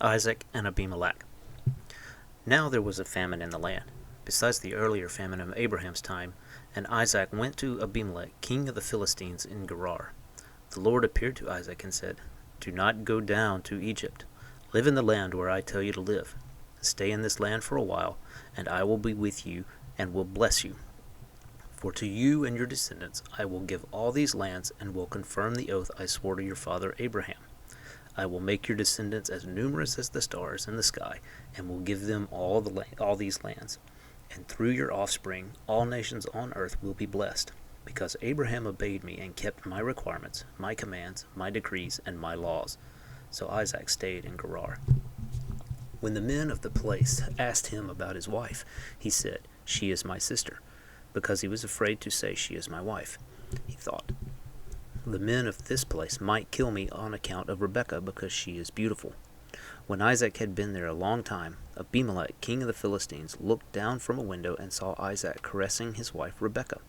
Isaac and Abimelech. Now there was a famine in the land, besides the earlier famine of Abraham's time, and Isaac went to Abimelech, king of the Philistines, in Gerar. The Lord appeared to Isaac and said, "Do not go down to Egypt. Live in the land where I tell you to live. Stay in this land for a while, and I will be with you and will bless you. For to you and your descendants I will give all these lands and will confirm the oath I swore to your father Abraham. I will make your descendants as numerous as the stars in the sky, and will give them all these lands. And through your offspring all nations on earth will be blessed, because Abraham obeyed me and kept my requirements, my commands, my decrees, and my laws." So Isaac stayed in Gerar. When the men of the place asked him about his wife, he said, "She is my sister," because he was afraid to say, "She is my wife." He thought, "The men of this place might kill me on account of Rebekah, because she is beautiful." When Isaac had been there a long time, Abimelech, king of the Philistines, looked down from a window and saw Isaac caressing his wife Rebekah.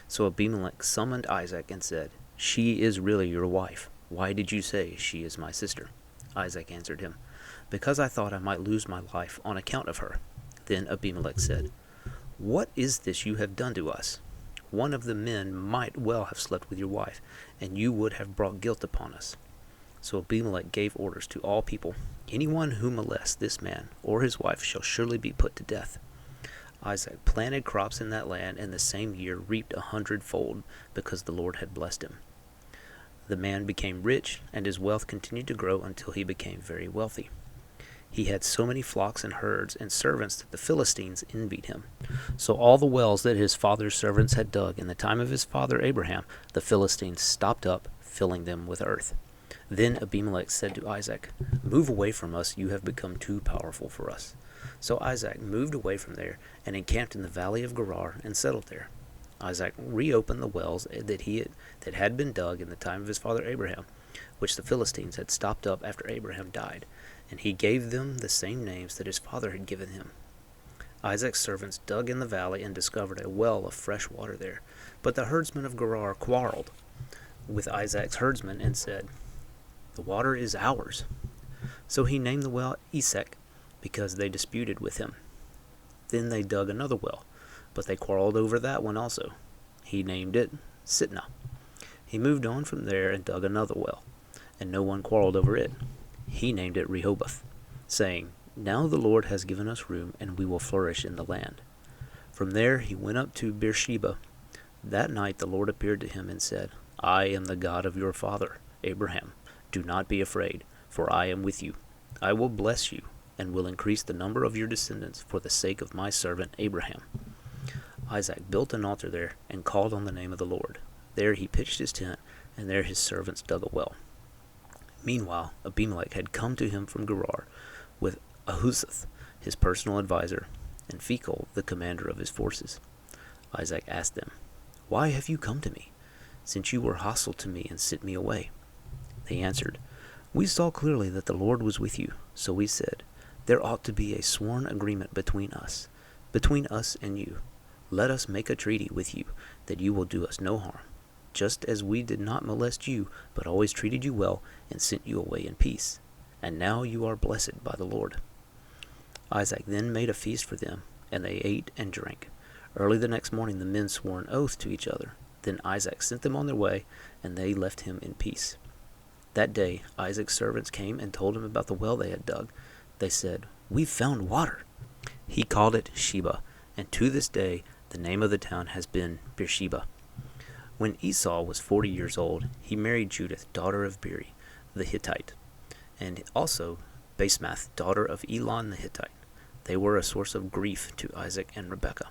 So Abimelech summoned Isaac and said, "She is really your wife. Why did you say, 'She is my sister'?" Isaac answered him, "Because I thought I might lose my life on account of her." Then Abimelech said, "What is this you have done to us? One of the men might well have slept with your wife, and you would have brought guilt upon us." So Abimelech gave orders to all people, "Anyone who molests this man or his wife shall surely be put to death." Isaac planted crops in that land, and the same year reaped 100-fold, because the Lord had blessed him. The man became rich, and his wealth continued to grow until he became very wealthy. He had so many flocks and herds and servants that the Philistines envied him. So all the wells that his father's servants had dug in the time of his father Abraham, the Philistines stopped up, filling them with earth. Then Abimelech said to Isaac, "Move away from us, you have become too powerful for us." So Isaac moved away from there and encamped in the valley of Gerar and settled there. Isaac reopened the wells that had been dug in the time of his father Abraham, which the Philistines had stopped up after Abraham died, and he gave them the same names that his father had given him. Isaac's servants dug in the valley and discovered a well of fresh water there, but the herdsmen of Gerar quarreled with Isaac's herdsmen and said, "The water is ours." So he named the well Esek, because they disputed with him. Then they dug another well, but they quarreled over that one also. He named it Sitnah. He moved on from there and dug another well, and no one quarreled over it. He named it Rehoboth, saying, "Now the Lord has given us room, and we will flourish in the land." From there he went up to Beersheba. That night the Lord appeared to him and said, "I am the God of your father, Abraham. Do not be afraid, for I am with you. I will bless you, and will increase the number of your descendants for the sake of my servant Abraham." Isaac built an altar there and called on the name of the Lord. There he pitched his tent, and there his servants dug a well. Meanwhile, Abimelech had come to him from Gerar with Ahuzzath, his personal adviser, and Phicol, the commander of his forces. Isaac asked them, "Why have you come to me, since you were hostile to me and sent me away?" They answered, "We saw clearly that the Lord was with you, so we said, 'There ought to be a sworn agreement between us and you. Let us make a treaty with you that you will do us no harm, just as we did not molest you, but always treated you well and sent you away in peace. And now you are blessed by the Lord.'" Isaac then made a feast for them, and they ate and drank. Early the next morning the men swore an oath to each other. Then Isaac sent them on their way, and they left him in peace. That day Isaac's servants came and told him about the well they had dug. They said, "We've found water." He called it Sheba, and to this day the name of the town has been Beersheba. When Esau was 40 years old, he married Judith, daughter of Beeri the Hittite, and also Basemath, daughter of Elon the Hittite. They were a source of grief to Isaac and Rebekah.